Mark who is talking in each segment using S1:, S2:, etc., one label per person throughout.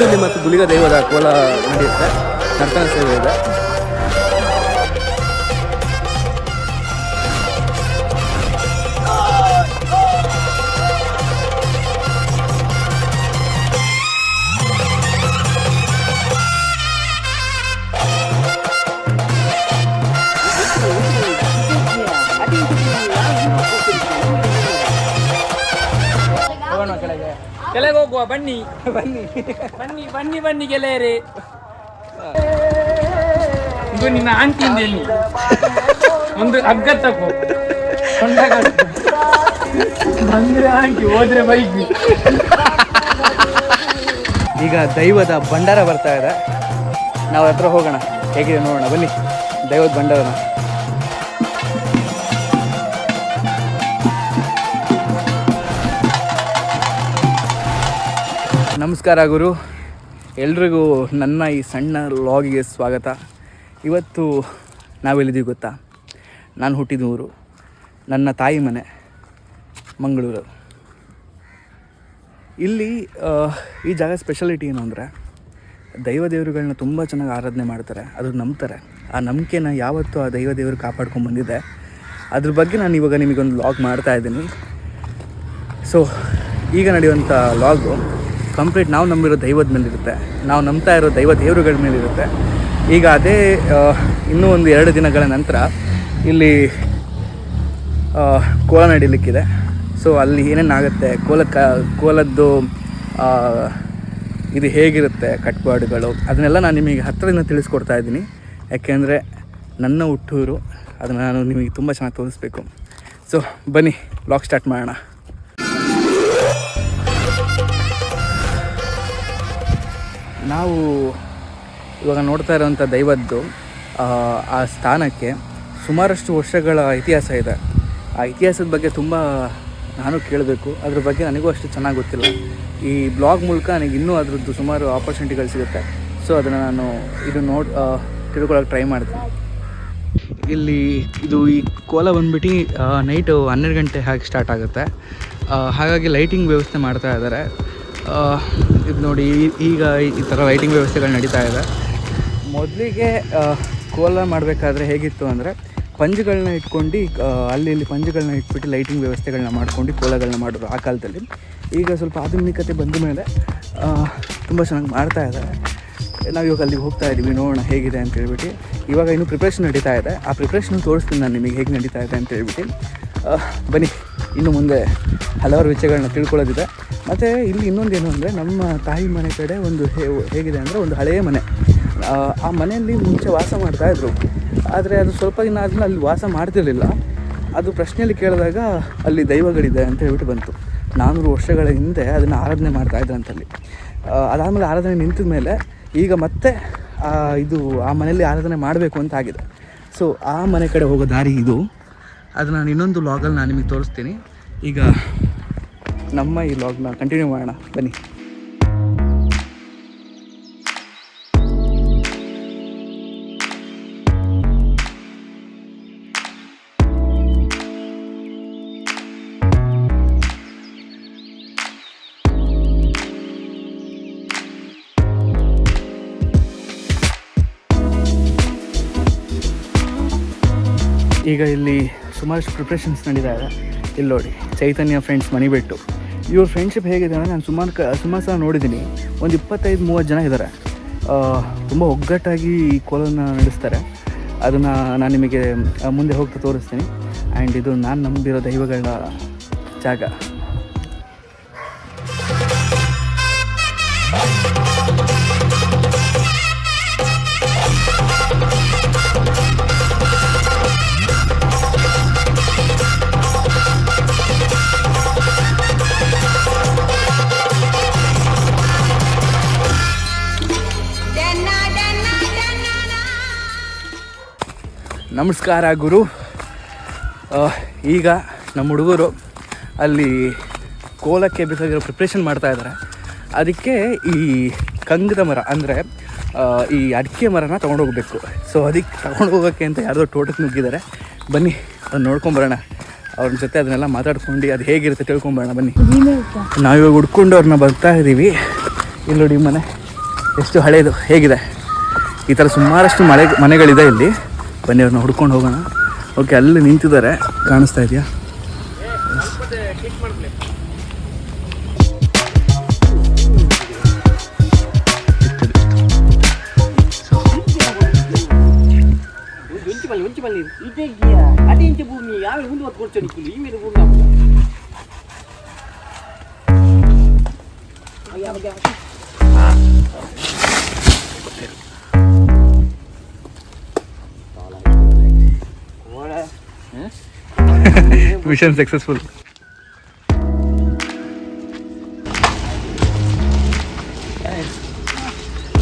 S1: ಮಾರುಲಿ ಮತ್ತು ಗುಳಿಗ ದೈವದ ಕೋಲ ನಡೆಯುತ್ತೆ, ನರ್ತನ ಸೇವೆ ಇದೆ.
S2: ಕೆಳಗೆ ಹೋಗುವ, ಬನ್ನಿ ಬನ್ನಿ ಬನ್ನಿ ಬನ್ನಿ ಬನ್ನಿ ಗೆಳೆಯರೇ. ಇದು ನಿನ್ನ ಆಂಟಿಂದೆ, ಒಂದು ಹಗ್ಗ ತಗೋ, ಬಂದ್ರೆ ಆಂಟಿ, ಹೋದ್ರೆ ಬೈಕ್.
S1: ಈಗ ದೈವದ ಭಂಡಾರ ಬರ್ತಾ ಇದೆ, ನಾವು ಹತ್ರ ಹೋಗೋಣ, ಹೇಗಿದೆ ನೋಡೋಣ ಬನ್ನಿ ದೈವದ ಭಂಡಾರನ. ನಮಸ್ಕಾರ ಗುರು, ಎಲ್ರಿಗೂ ನನ್ನ ಈ ಸಣ್ಣ ವ್ಲಾಗಿಗೆ ಸ್ವಾಗತ. ಇವತ್ತು ನಾವೆಲ್ಲಿದ್ದೀವಿ ಗೊತ್ತಾ? ನಾನು ಹುಟ್ಟಿದ ಊರು, ನನ್ನ ತಾಯಿ ಮನೆ ಮಂಗಳೂರು. ಇಲ್ಲಿ ಈ ಜಾಗ ಸ್ಪೆಷಾಲಿಟಿ ಏನು ಅಂದರೆ, ದೇವರುಗಳನ್ನ ತುಂಬ ಚೆನ್ನಾಗಿ ಆರಾಧನೆ ಮಾಡ್ತಾರೆ, ಅದು ನಂಬ್ತಾರೆ. ಆ ನಂಬಿಕೆನ ಯಾವತ್ತೂ ಆ ದೇವರು ಕಾಪಾಡ್ಕೊಂಡು ಬಂದಿದೆ. ಅದ್ರ ಬಗ್ಗೆ ನಾನು ಇವಾಗ ನಿಮಗೊಂದು ವ್ಲಾಗ್ ಮಾಡ್ತಾಯಿದ್ದೀನಿ. ಸೊ ಈಗ ನಡೆಯುವಂಥ ವ್ಲಾಗು ಕಂಪ್ಲೀಟ್ ನಾವು ನಂಬಿರೋ ದೈವದ ಮೇಲಿರುತ್ತೆ, ನಾವು ನಂಬ್ತಾ ಇರೋ ದೇವರುಗಳ ಮೇಲಿರುತ್ತೆ. ಈಗ ಅದೇ ಇನ್ನೂ ಒಂದು 2 ದಿನಗಳ ನಂತರ ಇಲ್ಲಿ ಕೋಲ ನಡೀಲಿಕ್ಕಿದೆ. ಸೊ ಅಲ್ಲಿ ಏನೇನಾಗುತ್ತೆ, ಕೋಲದ್ದು ಇದು ಹೇಗಿರುತ್ತೆ, ಕಟ್ಪಾಡುಗಳು, ಅದನ್ನೆಲ್ಲ ನಾನು ನಿಮಗೆ ಹತ್ತಿರದಿಂದ ತಿಳಿಸ್ಕೊಡ್ತಾ ಇದ್ದೀನಿ. ಯಾಕೆಂದರೆ ನನ್ನ ಹುಟ್ಟೂರು, ಅದನ್ನು ನಾನು ನಿಮಗೆ ತುಂಬ ಚೆನ್ನಾಗಿ ತೋರಿಸ್ಬೇಕು. ಸೊ ಬನ್ನಿ ವ್ಲಾಗ್ ಸ್ಟಾರ್ಟ್ ಮಾಡೋಣ. ನಾವು ಇವಾಗ ನೋಡ್ತಾ ಇರೋವಂಥ ದೈವದ್ದು ಆ ಸ್ಥಾನಕ್ಕೆ ಸುಮಾರಷ್ಟು ವರ್ಷಗಳ ಇತಿಹಾಸ ಇದೆ. ಆ ಇತಿಹಾಸದ ಬಗ್ಗೆ ತುಂಬ ನಾನು ಕೇಳಬೇಕು, ಅದ್ರ ಬಗ್ಗೆ ನನಗೂ ಅಷ್ಟು ಚೆನ್ನಾಗಿ ಗೊತ್ತಿಲ್ಲ. ಈ ಬ್ಲಾಗ್ ಮೂಲಕ ನನಗೆ ಇನ್ನೂ ಅದರದ್ದು ಸುಮಾರು ಆಪರ್ಚುನಿಟಿಗಳು ಸಿಗುತ್ತೆ. ಸೊ ಅದನ್ನು ನಾನು ತಿಳ್ಕೊಳ್ಳೋಕೆ ಟ್ರೈ ಮಾಡ್ತೀನಿ. ಇಲ್ಲಿ ಈ ಕೋಲ ಬಂದುಬಿಟ್ಟು ನೈಟು 12 ಗಂಟೆ ಹಾಗೆ ಸ್ಟಾರ್ಟ್ ಆಗುತ್ತೆ. ಹಾಗಾಗಿ ಲೈಟಿಂಗ್ ವ್ಯವಸ್ಥೆ ಮಾಡ್ತಾ ಇದ್ದಾರೆ. ಇದು ನೋಡಿ, ಈಗ ಈ ಥರ ಲೈಟಿಂಗ್ ವ್ಯವಸ್ಥೆಗಳು ನಡೀತಾ ಇದೆ. ಮೊದಲಿಗೆ ಕೋಲ ಮಾಡಬೇಕಾದ್ರೆ ಹೇಗಿತ್ತು ಅಂದರೆ, ಪಂಜುಗಳನ್ನ ಇಟ್ಕೊಂಡು ಅಲ್ಲಿ ಪಂಜುಗಳನ್ನ ಇಟ್ಬಿಟ್ಟು ಲೈಟಿಂಗ್ ವ್ಯವಸ್ಥೆಗಳನ್ನ ಮಾಡ್ಕೊಂಡು ಕೋಲಗಳನ್ನ ಮಾಡೋರು ಆ ಕಾಲದಲ್ಲಿ. ಈಗ ಸ್ವಲ್ಪ ಆಧುನಿಕತೆ ಬಂದ ಮೇಲೆ ತುಂಬ ಚೆನ್ನಾಗಿ ಮಾಡ್ತಾ ಇದ್ದಾರೆ. ನಾವು ಇವಾಗ ಅಲ್ಲಿಗೆ ಹೋಗ್ತಾ ಇದ್ದೀವಿ, ನೋಡೋಣ ಹೇಗಿದೆ ಅಂತ ಹೇಳ್ಬಿಟ್ಟು. ಇವಾಗ ಇನ್ನೂ ಪ್ರಿಪ್ರೇಷನ್ ನಡೀತಾ ಇದೆ, ಆ ಪ್ರಿಪ್ರೇಷನ್ ತೋರಿಸ್ತೀನಿ ನಾನು ನಿಮಗೆ ಹೇಗೆ ನಡೀತಾ ಇದೆ ಅಂತ ಹೇಳ್ಬಿಟ್ಟು. ಬನ್ನಿ, ಇನ್ನು ಮುಂದೆ ಹಲವಾರು ವಿಷಯಗಳನ್ನ ತಿಳ್ಕೊಳ್ಳೋದಿದೆ. ಮತ್ತು ಇಲ್ಲಿ ಇನ್ನೊಂದೇನು ಅಂದರೆ, ನಮ್ಮ ತಾಯಿ ಮನೆ ಕಡೆ ಒಂದು ಹೇಗಿದೆ ಅಂದರೆ, ಒಂದು ಹಳೆಯ ಮನೆ. ಆ ಮನೆಯಲ್ಲಿ ಮುಂಚೆ ವಾಸ ಮಾಡ್ತಾಯಿದ್ರು, ಆದರೆ ಅದು ಸ್ವಲ್ಪ ದಿನ ಆದಮೇಲೆ ಅಲ್ಲಿ ವಾಸ ಮಾಡ್ತಿರಲಿಲ್ಲ. ಅದು ಪ್ರಶ್ನೆಯಲ್ಲಿ ಕೇಳಿದಾಗ ಅಲ್ಲಿ ದೈವಗಳಿದೆ ಅಂತ ಹೇಳ್ಬಿಟ್ಟು ಬಂತು. 400 ವರ್ಷಗಳ ಹಿಂದೆ ಅದನ್ನು ಆರಾಧನೆ ಮಾಡ್ತಾಯಿದ್ರು ಅಂತಲ್ಲಿ. ಅದಾದಮೇಲೆ ಆರಾಧನೆ ನಿಂತ ಮೇಲೆ ಈಗ ಮತ್ತೆ ಆ ಮನೆಯಲ್ಲಿ ಆರಾಧನೆ ಮಾಡಬೇಕು ಅಂತ ಆಗಿದೆ. ಸೊ ಆ ಮನೆ ಕಡೆ ಹೋಗೋ ದಾರಿ ಇದು. ಅದು ನಾನು ಇನ್ನೊಂದು ವ್ಲಾಗಲ್ಲಿ ನಾನು ನಿಮಗೆ ತೋರಿಸ್ತೀನಿ. ಈಗ ನಮ್ಮ ಈ ವ್ಲಾಗ್ನ ಕಂಟಿನ್ಯೂ ಮಾಡೋಣ ಬನ್ನಿ. ಈಗ ಇಲ್ಲಿ ಸುಮಾರಷ್ಟು ಪ್ರಿಪ್ರೇಷನ್ಸ್ ನಡೀತಾ ಇದೆ. ಇಲ್ಲಿ ನೋಡಿ, ಚೈತನ್ಯ ಫ್ರೆಂಡ್ಸ್ ಮಣಿಬೆಟ್ಟು. ಇವ್ರ ಫ್ರೆಂಡ್ಶಿಪ್ ಹೇಗಿದೆ ಅಂದರೆ, ನಾನು ಸುಮಾರು ಸಲ ನೋಡಿದ್ದೀನಿ. ಒಂದು 25-30 ಜನ ಇದ್ದಾರೆ. ತುಂಬ ಒಗ್ಗಟ್ಟಾಗಿ ಈ ಕೋಲನ್ನು ನಡೆಸ್ತಾರೆ. ಅದನ್ನು ನಾನು ನಿಮಗೆ ಮುಂದೆ ಹೋಗ್ತಾ ತೋರಿಸ್ತೀನಿ. ಆ್ಯಂಡ್ ಇದು ನಾನು ನಂಬಿರೋ ದೈವಗಳ ಜಾಗ. ನಮಸ್ಕಾರ ಗುರು. ಈಗ ನಮ್ಮ ಹುಡುಗರು ಅಲ್ಲಿ ಕೋಲಕ್ಕೆ ಬೇಕಾಗಿರೋ ಪ್ರಿಪ್ರೇಷನ್ ಮಾಡ್ತಾ ಇದ್ದಾರೆ. ಅದಕ್ಕೆ ಈ ಕಂಗದ ಮರ ಅಂದರೆ ಈ ಅಡಿಕೆ ಮರನ ತೊಗೊಂಡೋಗ್ಬೇಕು. ಸೊ ಅದಕ್ಕೆ ತೊಗೊಂಡು ಹೋಗೋಕ್ಕೆ ಅಂತ ಯಾರ್ದೋ ತೋಟಕ್ಕೆ ನುಗ್ಗಿದ್ದಾರೆ. ಬನ್ನಿ ಅದನ್ನು ನೋಡ್ಕೊಂಬರೋಣ, ಅವ್ರ ಜೊತೆ ಅದನ್ನೆಲ್ಲ ಮಾತಾಡ್ಕೊಂಡು ಅದು ಹೇಗಿರುತ್ತೆ ತಿಳ್ಕೊಂಬರೋಣ ಬನ್ನಿ. ನಾವಿವಾಗ ಹುಡ್ಕೊಂಡು ಅವ್ರನ್ನ ಬರ್ತಾ ಇದ್ದೀವಿ. ಇಲ್ಲಿ ನೋಡಿ ಮನೆ, ಎಷ್ಟು ಹಳೇದು ಹೇಗಿದೆ. ಈ ಥರ ಸುಮಾರಷ್ಟು ಮನೆಗಳಿದೆ ಇಲ್ಲಿ. ಬನ್ನಿ ಅವ್ರನ್ನ ಹುಡ್ಕೊಂಡು ಹೋಗೋಣ. ಓಕೆ, ಅಲ್ಲಿ ನಿಂತಿದ್ದಾರೆ, ಕಾಣಿಸ್ತಾ ಇದೆಯಾ?
S2: ಭೂಮಿ ಯಾವ ಮುಂದೆ ಕೊಡ್ತೇನೆ ಈ ಮೇಲೆ ಭೂಮಿ
S1: ಮಿಷನ್ ಸಕ್ಸಸ್ಫುಲ್.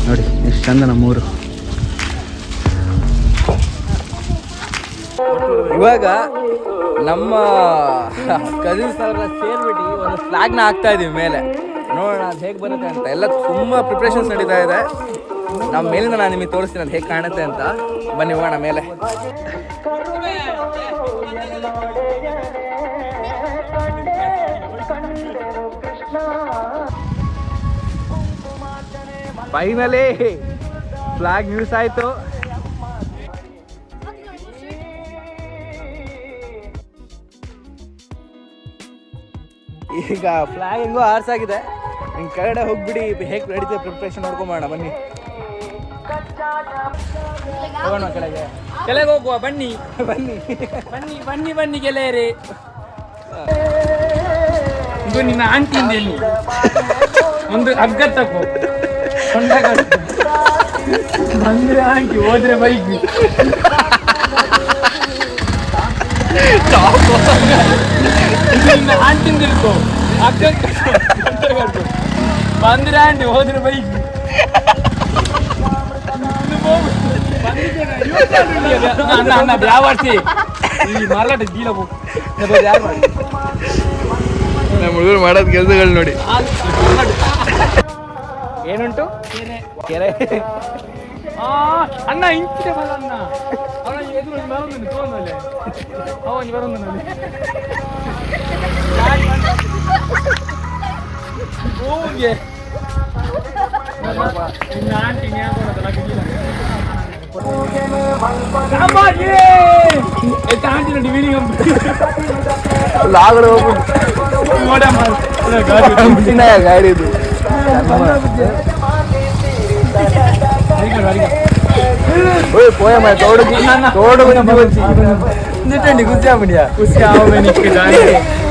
S1: ನೋಡಿ ಎಷ್ಟು ಚಂದ ನಮ್ಮೂರು. ಇವಾಗ ನಮ್ಮ ಕಸಿನ್ಸ್ ಅವ್ರನ್ನ ಸೇರ್ಬಿಟ್ಟು ಒಂದು ಫ್ಲಾಗ್ನ ಹಾಕ್ತಾ ಇದೀವಿ ಮೇಲೆ. ನೋಡೋಣ ಅದು ಹೇಗೆ ಬರುತ್ತೆ ಅಂತ. ಎಲ್ಲ ತುಂಬ ಪ್ರಿಪ್ರೇಷನ್ಸ್ ನಡೀತಾ ಇದೆ. ನಮ್ಮ ಮೇಲಿಂದ ನಾನು ನಿಮಗೆ ತೋರಿಸ್ತೀನಿ ಅದು ಹೇಗೆ ಕಾಣುತ್ತೆ ಅಂತ. ಬನ್ನಿ ಹೋಗೋಣ ಮೇಲೆ. ಫೈನಲಿ ಫ್ಲಾಗ್ ಯೂಸ್ ಆಯಿತು. ಈಗ ಫ್ಲಾಗ್ ಹೆಂಗೋ ಆರ್ಸಾಗಿದೆ. ನಿಮ್ಮ ಕೆಳಗಡೆ ಹೋಗ್ಬಿಡಿ ಹೇಗೆ ನಡೀತದೆ ಪ್ರಿಪ್ರೇಷನ್ ನೋಡ್ಕೊಂಬೋಣ. ಬನ್ನಿ ಹೋಗೋಣ ಕೆಳಗೆ
S2: ಹೋಗುವ. ಬನ್ನಿ
S1: ಬನ್ನಿ
S2: ಬನ್ನಿ ಬನ್ನಿ ಬನ್ನಿ ಗೆಳೆಯರೇ. ಇದು ನಿನ್ನ ಆಂಟಿಂದೆ ಒಂದು ಹಗ್ಗ ತಗೋ ಬಂದ್ರೆ ಆಂಟಿ ಹೋದ್ರೆ ಬೈಕ್ ನಿನ್ನ ಆಂಟಿಂದ ಇರ್ಕೋ ಹಗ್ಗ ಬಂದ್ರೆ ಆಂಟಿ ಹೋದ್ರೆ ಬೈಕ್ ಯಾವರ್ಸಿ ಈ ಮಾರಾಟ ದೀಲ
S1: ನಮ್ಮ ಹುಡುಗರು ಮಾಡೋದು ಕೆಲಸಗಳು ನೋಡಿ.
S2: ಏನುಂಟು
S1: ಕೆರೆ
S2: ಅಣ್ಣ ಇಂಚಿದೆ ಬಲ್ಲ ಅಣ್ಣ ಅವನ ಎದುರು ಬರೋದು ತೋಂದಲೆ ಅವನಿಗೆ ಬರೋದು ನೋಡಿ ಹೋಗಿ ನಿನ್ನ ಆಂಟಿ ನ್ಯಾಗೋಡದಲ್ಲ ಆಂಟಿ ನೋಡಿ ವೀಡಿಯೋ
S1: ಲಾಗಡೆ ಹೋಗು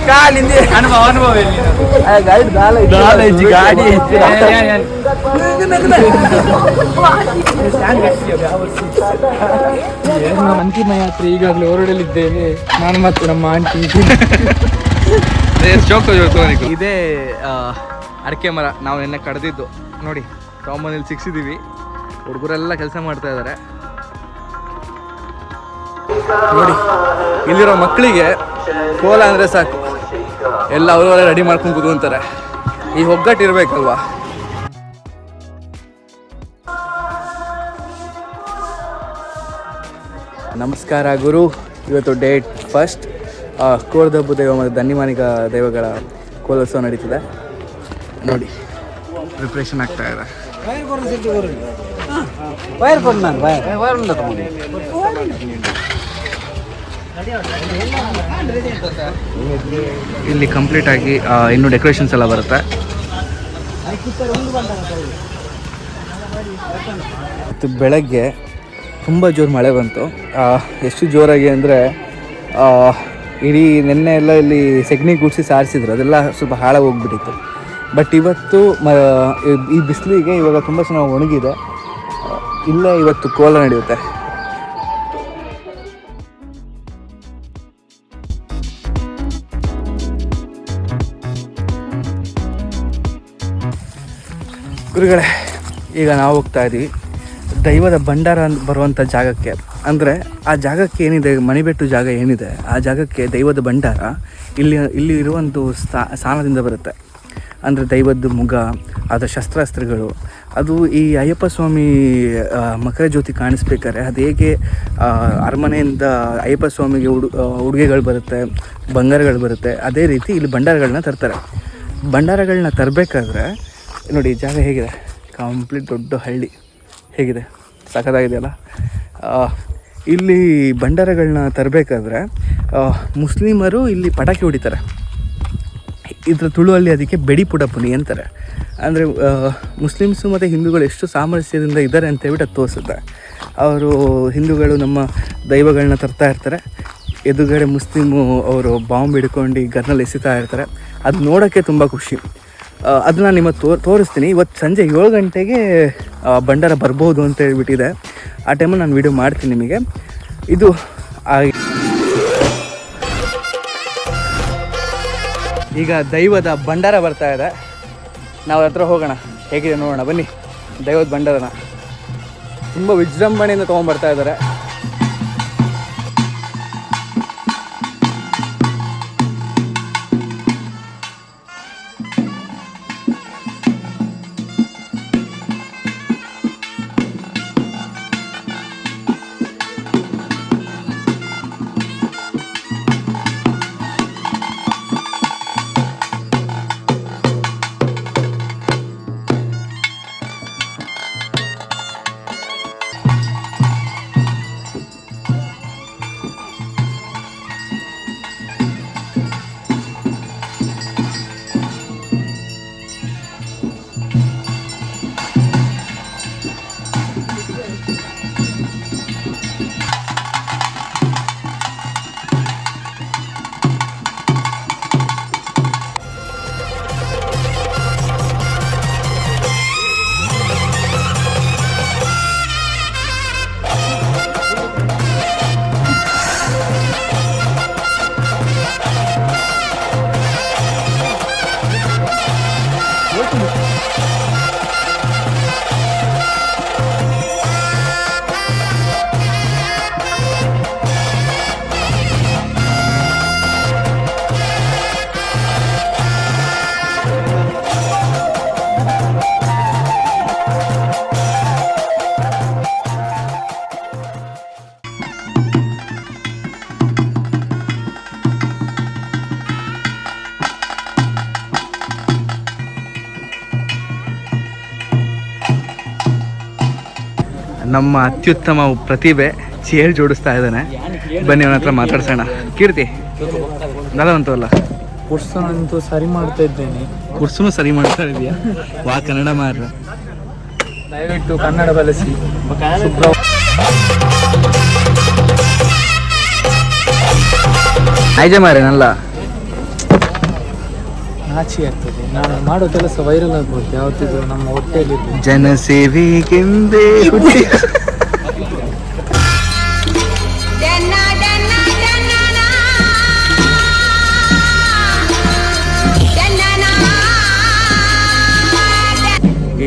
S1: ಗಾಡಿದು
S2: ಅಂತಿಮ ಯಾತ್ರೆ ಈಗಾಗಲೇ ಹೊರಡಲಿದ್ದೇವೆ. ನಾನು ಮತ್ತು ನಮ್ಮ ಆಂಟಿ.
S1: ಇದೇ ಅಡಿಕೆ ಮರ ನಾವು ನಿನ್ನೆ ಕಡ್ದಿದ್ದು ನೋಡಿ. ಕಾಮನಲ್ಲಿ ಸಿಕ್ಸಿದೀವಿ. ಹುಡುಗರೆಲ್ಲ ಕೆಲಸ ಮಾಡ್ತಾ ಇದ್ದಾರೆ ನೋಡಿ. ಇಲ್ಲಿರೋ ಮಕ್ಕಳಿಗೆ ಕೋಲ ಅಂದರೆ ಸಾಕು, ಎಲ್ಲ ಅವರವರೇ ರೆಡಿ ಮಾಡ್ಕೊಂಡು ಕೂತ್ಕೊಂತಾರೆ. ಈ ಒಗ್ಗಟ್ಟು ಇರಬೇಕಲ್ವಾ. ನಮಸ್ಕಾರ ಗುರು. ಇವತ್ತು ಡೇಟ್ 1 ಕೋಲದಬ್ಬು ದೈವ ಮತ್ತು ದನ್ನಿಮಾನಿಕ ದೈವಗಳ ಕೋಲೋತ್ಸವ ನಡೀತಿದೆ ನೋಡಿ. ಪ್ರಿಪ್ರೇಷನ್ ಆಗ್ತಾ ಇದೆ. ಇಲ್ಲಿ ಕಂಪ್ಲೀಟ್ ಆಗಿ ಇನ್ನೂ ಡೆಕೋರೇಷನ್ಸ್ ಎಲ್ಲ ಬರುತ್ತೆ. ಬೆಳಗ್ಗೆ ತುಂಬ ಜೋರು ಮಳೆ ಬಂತು. ಎಷ್ಟು ಜೋರಾಗಿ ಅಂದರೆ ಇಡೀ ನೆನ್ನೆ ಎಲ್ಲ ಇಲ್ಲಿ ಸೆಗಣಿ ಗುಡಿಸಿ ಸಾರಿಸಿದ್ರು, ಅದೆಲ್ಲ ಸ್ವಲ್ಪ ಹಾಳಾಗಿ ಹೋಗ್ಬಿಟ್ಟಿತ್ತು. ಬಟ್ ಇವತ್ತು ಈ ಬಿಸಿಲಿಗೆ ಇವಾಗ ತುಂಬ ಚೆನ್ನಾಗಿ ಒಣಗಿದೆ. ಇಲ್ಲೇ ಇವತ್ತು ಕೋಲ ನಡೆಯುತ್ತೆ. ಗುರುಗಳೇ, ಈಗ ನಾವು ಹೋಗ್ತಾ ಇದ್ದೀವಿ ದೈವದ ಭಂಡಾರ ಬರುವಂಥ ಜಾಗಕ್ಕೆ. ಅಂದರೆ ಆ ಜಾಗಕ್ಕೆ ಏನಿದೆ, ಮಣಿಬೆಟ್ಟು ಜಾಗ ಏನಿದೆ, ಆ ಜಾಗಕ್ಕೆ ದೈವದ ಭಂಡಾರ ಇಲ್ಲಿ ಇರುವಂಥ ಸ್ಥಾನದಿಂದ ಬರುತ್ತೆ. ಅಂದರೆ ದೈವದ ಮುಗ, ಅದರ ಶಸ್ತ್ರಾಸ್ತ್ರಗಳು, ಅದು ಈ ಅಯ್ಯಪ್ಪ ಸ್ವಾಮಿ ಮಕರ ಜ್ಯೋತಿ ಕಾಣಿಸ್ಬೇಕಾದ್ರೆ ಅದು ಹೇಗೆ ಅರಮನೆಯಿಂದ ಅಯ್ಯಪ್ಪ ಸ್ವಾಮಿಗೆ ಉಡುಗೆಗಳು ಬರುತ್ತೆ, ಬಂಗಾರಗಳು ಬರುತ್ತೆ, ಅದೇ ರೀತಿ ಇಲ್ಲಿ ಭಂಡಾರಗಳನ್ನ ತರ್ತಾರೆ. ಭಂಡಾರಗಳನ್ನ ತರಬೇಕಾದ್ರೆ ನೋಡಿ ಜಾಗ ಹೇಗಿದೆ ಕಂಪ್ಲೀಟ್ ದೊಡ್ಡ ಹಳ್ಳಿ ಹೇಗಿದೆ, ಸಖತ್ತಾಗಿದೆಯಲ್ಲ. ಇಲ್ಲಿ ಭಂಡಾರಗಳನ್ನ ತರಬೇಕಾದ್ರೆ ಮುಸ್ಲಿಮರು ಇಲ್ಲಿ ಪಟಾಕಿ ಹೊಡಿತಾರೆ. ಇದ್ರ ತುಳುವಲ್ಲಿ ಅದಕ್ಕೆ ಬೆಡಿ ಪುಡಪುನಿ ಅಂತಾರೆ. ಅಂದರೆ ಮುಸ್ಲಿಮ್ಸು ಮತ್ತು ಹಿಂದೂಗಳು ಎಷ್ಟು ಸಾಮರಸ್ಯದಿಂದ ಇದ್ದಾರೆ ಅಂತೇಳ್ಬಿಟ್ಟು ಅದು ತೋರಿಸುತ್ತೆ. ಅವರು ಹಿಂದೂಗಳು ನಮ್ಮ ದೈವಗಳನ್ನ ತರ್ತಾ ಇರ್ತಾರೆ, ಎದುರುಗಡೆ ಮುಸ್ಲಿಮು ಅವರು ಬಾಂಬ್ ಹಿಡ್ಕೊಂಡು ಗನ್ನಲ್ಲಿ ಎಸಿತಾ ಇರ್ತಾರೆ. ಅದು ನೋಡೋಕ್ಕೆ ತುಂಬ ಖುಷಿ. ಅದನ್ನ ನಿಮಗೆ ತೋರಿಸ್ತೀನಿ. ಇವತ್ತು ಸಂಜೆ 7 ಗಂಟೆಗೆ ಭಂಡಾರ ಬರ್ಬೋದು ಅಂತ ಹೇಳ್ಬಿಟ್ಟಿದೆ. ಆ ಟೈಮಲ್ಲಿ ನಾನು ವೀಡಿಯೋ ಮಾಡ್ತೀನಿ ನಿಮಗೆ. ಇದು ಈಗ ದೈವದ ಭಂಡಾರ ಬರ್ತಾ ಇದೆ. ನಾವು ಹತ್ರ ಹೋಗೋಣ, ಹೇಗಿದೆ ನೋಡೋಣ ಬನ್ನಿ. ದೈವದ ಭಂಡಾರನ ತುಂಬ ವಿಜೃಂಭಣೆಯಿಂದ ತೊಗೊಂಡ್ಬರ್ತಾ ಇದ್ದಾರೆ. ನಮ್ಮ ಅತ್ಯುತ್ತಮ ಪ್ರತಿಭೆ ಚೇರ್ ಜೋಡಿಸ್ತಾ ಇದ್ದಾನೆ. ಬನ್ನಿ ಅವನ ಹತ್ರ ಮಾತಾಡ್ಸೋಣ. ಕೀರ್ತಿ ನಲವಂತವಲ್ಲ,
S2: ಕುರ್ಸನಂತೂ ಸರಿ ಮಾಡ್ತಾ ಇದ್ದೇನೆ.
S1: ಕುರ್ಸನು ಸರಿ ಮಾಡ್ತಾ ಇದೆಯಾ? ವಾ ಕನ್ನಡ ಮಾರ,
S2: ದಯವಿಟ್ಟು ಕನ್ನಡ ಬಳಸಿ.
S1: ನೈಜ ಮಾರೇನಲ್ಲ,
S2: ನಾಚಿ ಆಗ್ತದೆ. ನಾನು ಮಾಡೋ ಕೆಲಸ ವೈರಲ್ ಆಗ್ಬೋದು ಯಾವತ್ತಿದ್ರು ನಮ್ಮ ಹೊಟ್ಟೆಯಲ್ಲಿ.
S1: ಜನಸೇವೆಗೆಂದೇ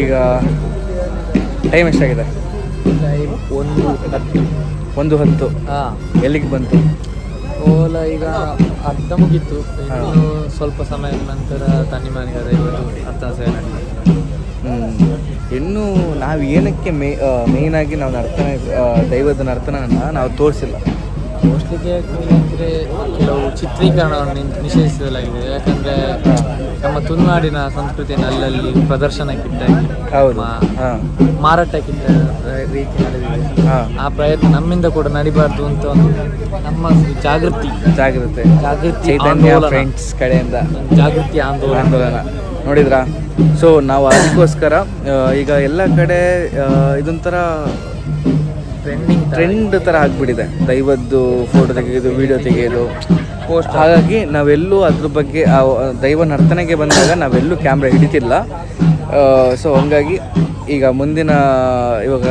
S1: ಈಗ ಟೈಮ್ ಎಷ್ಟಾಗಿದೆ? 1:10.
S2: ಹಾಂ,
S1: ಎಲ್ಲಿಗೆ ಬಂತು?
S2: ಓಲ ಈಗ ಅರ್ಧ ಮುಗೀತು. ಇನ್ನು ಸ್ವಲ್ಪ ಸಮಯದ ನಂತರ ತನ್ನಿಮಾನಿಗ ದೈವದ ನರ್ತನ ಸೇವೆ ನಡೀತದೆ.
S1: ಇನ್ನು ನಾವು ಏನಕ್ಕೆ ಮೇಯ್ನಾಗಿ ನಾವು ದೈವದ ನರ್ತನನ ನಾವು ತೋರಿಸಿಲ್ಲ.
S2: ತೋರಿಸ್ಲಿಕ್ಕೆ ಅಂದರೆ ಕೆಲವು ಚಿತ್ರೀಕರಣವನ್ನು ನಿಷೇಧಿಸಲಾಗಿದೆ. ಯಾಕಂದರೆ ನಮ್ಮ ತುಳುನಾಡಿನ ಸಂಸ್ಕೃತಿಯನ್ನು ಅಲ್ಲಲ್ಲಿ ಪ್ರದರ್ಶನಕ್ಕಿಟ್ಟಾಗಿ ಮಾರಾಟಕ್ಕಿಂತ ರೀತಿ ನಡೆದಿದೆ. ಆ ಪ್ರಯತ್ನ ನಮ್ಮಿಂದ ಕೂಡ ನಡಿಬಾರ್ದು ಅಂತ ಒಂದು ನಮ್ಮ ಜಾಗೃತಿ
S1: ಚೈತನ್ಯ ಫ್ರೆಂಡ್ಸ್ ಕಡೆಯಿಂದ
S2: ಜಾಗೃತಿ ಆಂದೋಲನ
S1: ನೋಡಿದ್ರಾ? ಸೊ ನಾವು ಅದಕ್ಕೋಸ್ಕರ ಈಗ ಎಲ್ಲ ಕಡೆ ಇದೊಂಥರ ಟ್ರೆಂಡ್ ಥರ ಆಗಿಬಿಟ್ಟಿದೆ, ದೈವದ್ದು ಫೋಟೋ ತೆಗೆಯೋದು, ವಿಡಿಯೋ ತೆಗೆಯೋದು, ಪೋಸ್ಟ್. ಹಾಗಾಗಿ ನಾವೆಲ್ಲೂ ಅದ್ರ ಬಗ್ಗೆ ದೈವ ನರ್ತನೆಗೆ ಬಂದಾಗ ನಾವೆಲ್ಲೂ ಕ್ಯಾಮ್ರಾ ಹಿಡಿತಿಲ್ಲ. ಸೊ ಹಂಗಾಗಿ ಈಗ ಮುಂದಿನ ಇವಾಗ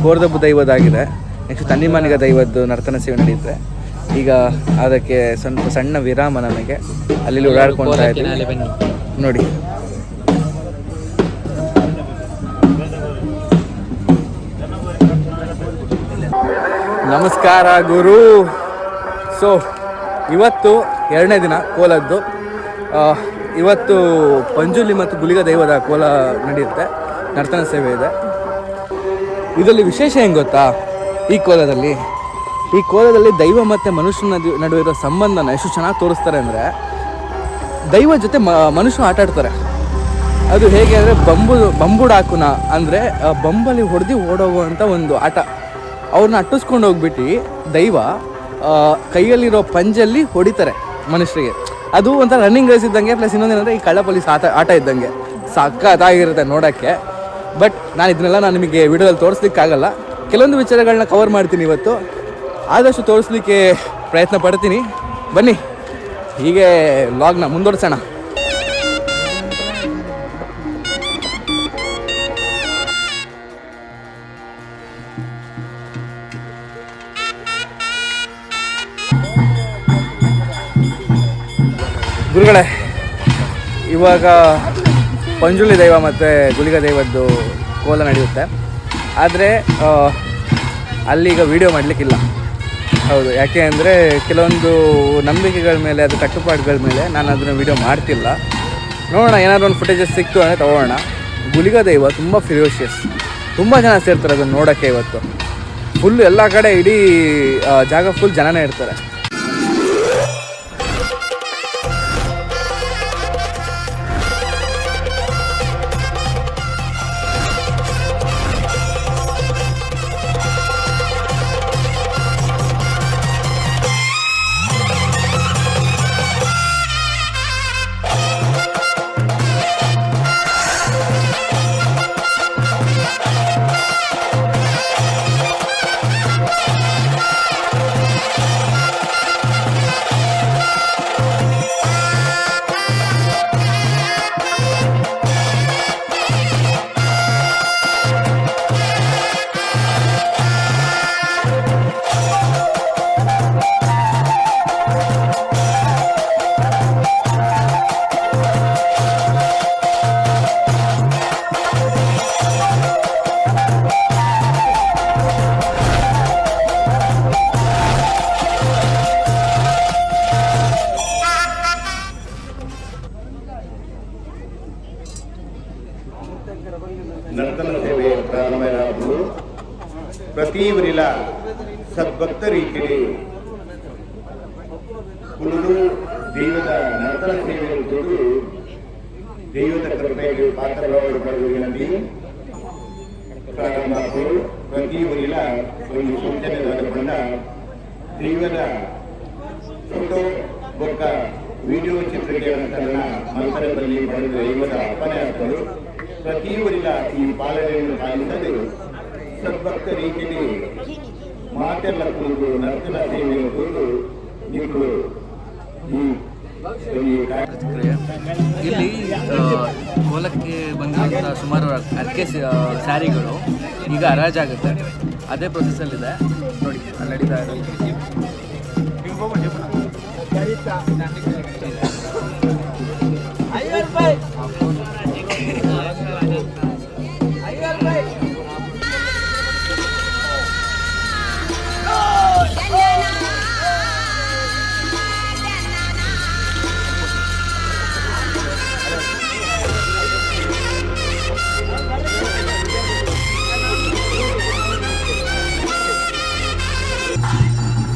S1: ಕೋರ್ದಬ್ಬು ದೈವದಾಗಿದೆ, ನೆಕ್ಸ್ಟ್ ತನ್ನಿಮಾನಿಗ ದೈವದ್ದು ನರ್ತನ ಸೇವೆ ನಡೆಯುತ್ತೆ. ಈಗ ಅದಕ್ಕೆ ಸ್ವಲ್ಪ ಸಣ್ಣ ವಿರಾಮ ನನಗೆ, ಅಲ್ಲಿ ಓಡಾಡ್ಕೊಳ್ತಾ ಇದ್ದೀನಿ ನೋಡಿ. ನಮಸ್ಕಾರ ಗುರು. ಸೊ ಇವತ್ತು 2ನೇ ದಿನ ಕೋಲದ್ದು. ಇವತ್ತು ಪಂಜುಲಿ ಮತ್ತು ಗುಳಿಗ ದೈವದ ಕೋಲ ನಡೆಯುತ್ತೆ, ನರ್ತನ ಸೇವೆ ಇದೆ. ಇದರಲ್ಲಿ ವಿಶೇಷ ಹೆಂಗೆ ಗೊತ್ತಾ? ಈ ಕೋಲದಲ್ಲಿ ದೈವ ಮತ್ತು ಮನುಷ್ಯನ ನಡುವೆ ಇರೋ ಸಂಬಂಧನ ಎಷ್ಟು ಚೆನ್ನಾಗಿ ತೋರಿಸ್ತಾರೆ ಅಂದರೆ, ದೈವ ಜೊತೆ ಮನುಷ್ಯ ಆಟ ಆಡ್ತಾರೆ. ಅದು ಹೇಗೆ ಅಂದರೆ ಬಂಬುಡಾಕುನ ಅಂದರೆ ಬಂಬಲ್ಲಿ ಹೊಡೆದು ಓಡೋಗುವಂಥ ಒಂದು ಆಟ. ಅವ್ರನ್ನ ಅಟ್ಟಿಸ್ಕೊಂಡು ಹೋಗ್ಬಿಟ್ಟು ದೈವ ಕೈಯಲ್ಲಿರೋ ಪಂಜಲ್ಲಿ ಹೊಡಿತಾರೆ ಮನುಷ್ಯರಿಗೆ. ಅದು ಒಂಥರ ರನ್ನಿಂಗ್ ರೇಸ್ ಇದ್ದಂಗೆ, ಪ್ಲಸ್ ಇನ್ನೊಂದೇನಂದರೆ ಈ ಕಳ್ಳ ಪೊಲೀಸ್ ಆಟ ಇದ್ದಂಗೆ ಸಖತ್ತಾಗಿರುತ್ತೆ ನೋಡೋಕ್ಕೆ. ಬಟ್ ನಾನು ನಿಮಗೆ ವಿಡಿಯೋದಲ್ಲಿ ತೋರಿಸ್ಲಿಕ್ಕಾಗಲ್ಲ. ಕೆಲವೊಂದು ವಿಚಾರಗಳನ್ನ ಕವರ್ ಮಾಡ್ತೀನಿ ಇವತ್ತು, ಆದಷ್ಟು ತೋರಿಸ್ಲಿಕ್ಕೆ ಪ್ರಯತ್ನ ಪಡ್ತೀನಿ. ಬನ್ನಿ ಹೀಗೆ ವ್ಲಾಗ್ನ ಮುಂದುವರ್ಸೋಣ. ಗುರುಗಳೇ, ಇವಾಗ ಪಂಜುರ್ಲಿ ದೈವ ಮತ್ತು ಗುಳಿಗ ದೈವದ್ದು ಕೋಲ ನಡೆಯುತ್ತೆ. ಆದರೆ ಅಲ್ಲಿಗ ವೀಡಿಯೋ ಮಾಡಲಿಕ್ಕಿಲ್ಲ. ಹೌದು, ಯಾಕೆ ಅಂದರೆ ಕೆಲವೊಂದು ನಂಬಿಕೆಗಳ ಮೇಲೆ, ಅದು ಕಟ್ಟುಪಾಡುಗಳ ಮೇಲೆ ನಾನು ಅದನ್ನು ವೀಡಿಯೋ ಮಾಡ್ತಿಲ್ಲ. ನೋಡೋಣ, ಏನಾದರೂ ಒಂದು ಫುಟೇಜಸ್ ಸಿಕ್ತು ಅಂದರೆ ತೊಗೊಳ್ಳೋಣ. ಗುಳಿಗ ದೈವ ತುಂಬ ಫಿರೋಷಿಯಸ್, ತುಂಬ ಜನ ಸೇರ್ತಾರೆ ಅದನ್ನು ನೋಡೋಕ್ಕೆ. ಇವತ್ತು ಫುಲ್ಲು ಎಲ್ಲ ಕಡೆ ಇಡೀ ಜಾಗ ಫುಲ್ ಜನನೇ ಇರ್ತಾರೆ.
S3: ನರ್ತನ ಸೇವೆ ಪ್ರಾರಂಭವಾದವು. ಪ್ರತಿಯವರಿಲ್ಲ ಸದ್ಭಕ್ತರೀತಿಯಲ್ಲಿ ಕುಳಿದು ದೈವದ ನರ್ತನ ಸೇವೆಯನ್ನು ಕುರಿತು ದೈವದ ಕೃಪೆಗೆ ಪಾತ್ರರಾಗಲು ವಿನಂತಿ. ಪ್ರಾರಂಭಗಳು ಪ್ರತಿಯವರಿಲ್ಲ ಒಂದು ಸೂಚನೆ ಬಂದ ದೈವದ ಫೋಟೋ ಬೊಕ್ಕ ವಿಡಿಯೋ ಚಿತ್ರೀಕರಣ ಮಂತ್ರದಲ್ಲಿ ಪಡೆದ ದೈವದ ಅಪ್ಪನೆ ಹಾಕಲು ಪ್ರತಿಯವರಿಲ್ಲ ಈ ಪಾಲನೆಯನ್ನು ಪಾಲಿಸದೆ ಸದ್ಭಕ್ತ ರೀತಿಯಲ್ಲಿ ಮಾತೆಲ್ಲ ಕುರಿತು ನರ್ತನ ಸೇವೆಯನ್ನು ಕುರಿತು ನೀವು
S1: ಇಲ್ಲಿ ಕೋಲಕ್ಕೆ ಬಂದಿರುವಂಥ ಸುಮಾರು ಅರ್ಕೆ ಸ್ಯಾರಿಗಳು ಈಗ ಹರಾಜಾಗುತ್ತೆ. ಅದೇ ಪ್ರೊಸೆಸ್ಸಲ್ಲಿದೆ ನೋಡಿ, ಅಲ್ಲಿ ನಡೀತಾ ಇದೆ.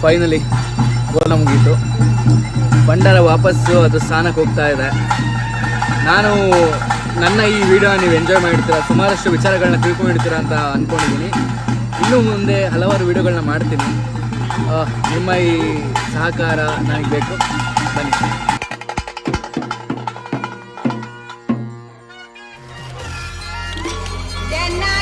S1: ಫೈನಲಿ ಕೋಲ ಮುಗೀತು. ಭಂಡಾರ ವಾಪಸ್ಸು ಅದು ಸ್ಥಾನಕ್ಕೆ ಹೋಗ್ತಾ ಇದೆ. ನಾನು ನನ್ನ ಈ ವಿಡಿಯೋ ನೀವು ಎಂಜಾಯ್ ಮಾಡಿರ್ತೀರ, ಸುಮಾರಷ್ಟು ವಿಚಾರಗಳನ್ನ ತಿಳ್ಕೊಂಡಿರ್ತೀರ ಅಂತ ಅಂದ್ಕೊಂಡಿದ್ದೀನಿ. ಇನ್ನೂ ಮುಂದೆ ಹಲವಾರು ವಿಡಿಯೋಗಳನ್ನ ಮಾಡ್ತೀನಿ. ನಿಮ್ಮ ಈ ಸಹಕಾರ ನನಗೆ ಬೇಕು. ಬನ್ನಿ.
S4: Then